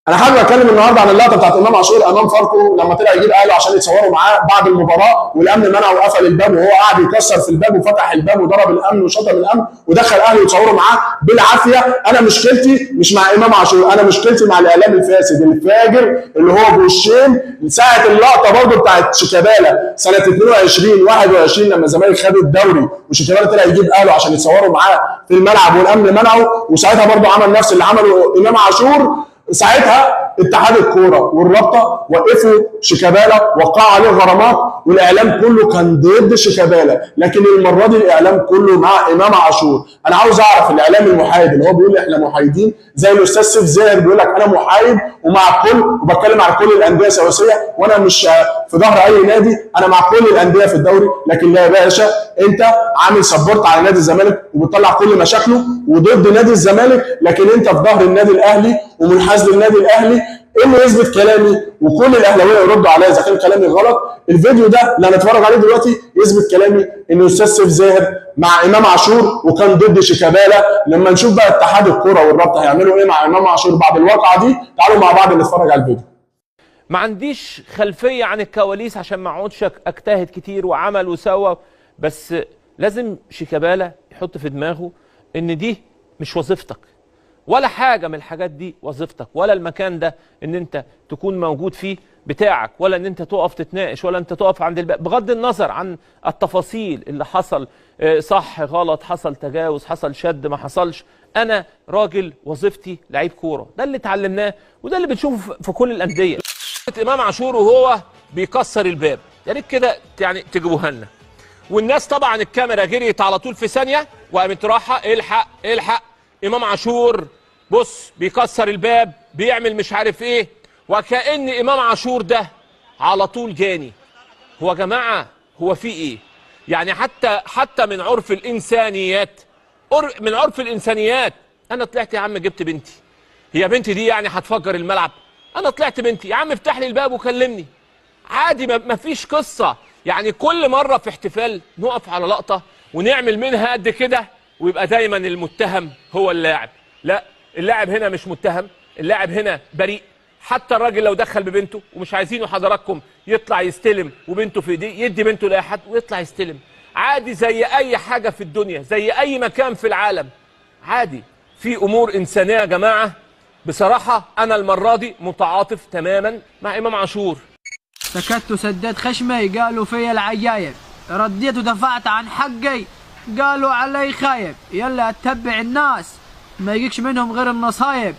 انا حابب اتكلم النهارده عن اللقطه بتاعت امام عاشور امام فاركو لما طلع يجيب اهله عشان يتصوروا معاه بعد المباراه، والامن منعه وقفل الباب وهو قاعد يكسر في الباب وفتح الباب وضرب الامن وشتم الامن ودخل اهله يتصوروا معاه بالعافيه. انا مشكلتي مش مع امام عاشور، انا مشكلتي مع الاعلام الفاسد الفاجر اللي هو بوشين. ساعه اللقطه برضه بتاعت شيكابالا سنه 22 21 لما الزمالك خد الدوري وشيكابالا طلع يجيب اهله عشان يتصوروا معاه في الملعب والامن منعه، وساعتها برضه عمل نفس اللي عمله امام عاشور. ساعتها اتحاد الكوره والرابطه وقفوا شيكابالا وقعوا عليه غرامات، والاعلام كله كان ضد شيكابالا، لكن المره دي الاعلام كله مع امام عاشور. انا عاوز اعرف الاعلام المحايد اللي هو بيقول احنا محايدين زي الاستاذ سيف زاهر بيقول لك انا محايد ومع الكل وبتكلم عن كل الانديه سواسيه، وانا مش في ظهر اي نادي، انا مع كل الانديه في الدوري. لكن لا يا باشا، انت عامل سبورت على نادي الزمالك وبتطلع كل مشاكله وضد نادي الزمالك، لكن انت في ظهر النادي الاهلي ومنحاز للنادي الاهلي. ايه اللي يثبت كلامي وكل الاهلاويه يردوا عليا اذا كان كلامي غلط؟ الفيديو ده اللي هنتفرج عليه دلوقتي يثبت كلامي ان الاستاذ سيف زاهر مع امام عاشور وكان ضد شيكابالا. لما نشوف بقى اتحاد الكوره والرابطه هيعملوا ايه مع امام عاشور بعد الواقعه دي، تعالوا مع بعض نتفرج على الفيديو. ما عنديش خلفيه عن الكواليس عشان ما اقعدش اجتهد كتير وعمل وسوى، بس لازم شيكابالا يحط في دماغه ان دي مش وظيفتك، ولا حاجه من الحاجات دي وظيفتك، ولا المكان ده ان انت تكون موجود فيه بتاعك، ولا ان انت تقف تتناقش، ولا انت تقف عند الباب بغض النظر عن التفاصيل اللي حصل، صح غلط، حصل تجاوز، حصل شد، ما حصلش. انا راجل وظيفتي لعيب كوره، ده اللي اتعلمناه وده اللي بنشوفه في كل الانديه. امام عاشور وهو بيكسر الباب، يا ريت كده يعني تجيبوها لنا. والناس طبعا الكاميرا جريت على طول في ثانيه وقامت راحه الحق الحق امام عاشور بص بيكسر الباب بيعمل مش عارف ايه، وكأن امام عاشور ده على طول جاني. هو يا جماعه هو في ايه؟ يعني حتى من عرف الانسانيات، من عرف الانسانيات، انا طلعت يا عم جبت بنتي، هي بنتي دي يعني هتفجر الملعب؟ انا طلعت بنتي يا عم افتح لي الباب وكلمني عادي، ما فيش قصه. يعني كل مره في احتفال نقف على لقطه ونعمل منها قد كده ويبقى دايما المتهم هو اللاعب. لا، اللاعب هنا مش متهم، اللاعب هنا بريء. حتى الراجل لو دخل ببنته ومش عايزينه حضراتكم يطلع يستلم وبنته في ايديه، يدي بنته لاي حد ويطلع يستلم عادي زي اي حاجه في الدنيا، زي اي مكان في العالم عادي. في امور انسانيه يا جماعه. بصراحه انا المره دي متعاطف تماما مع امام عاشور. سكت وسديت خشمي، قالوا في العجايب، رديت ودفعت عن حقي، قالوا علي خايب، يلا اتبع الناس ما يجيكش منهم غير النصايب.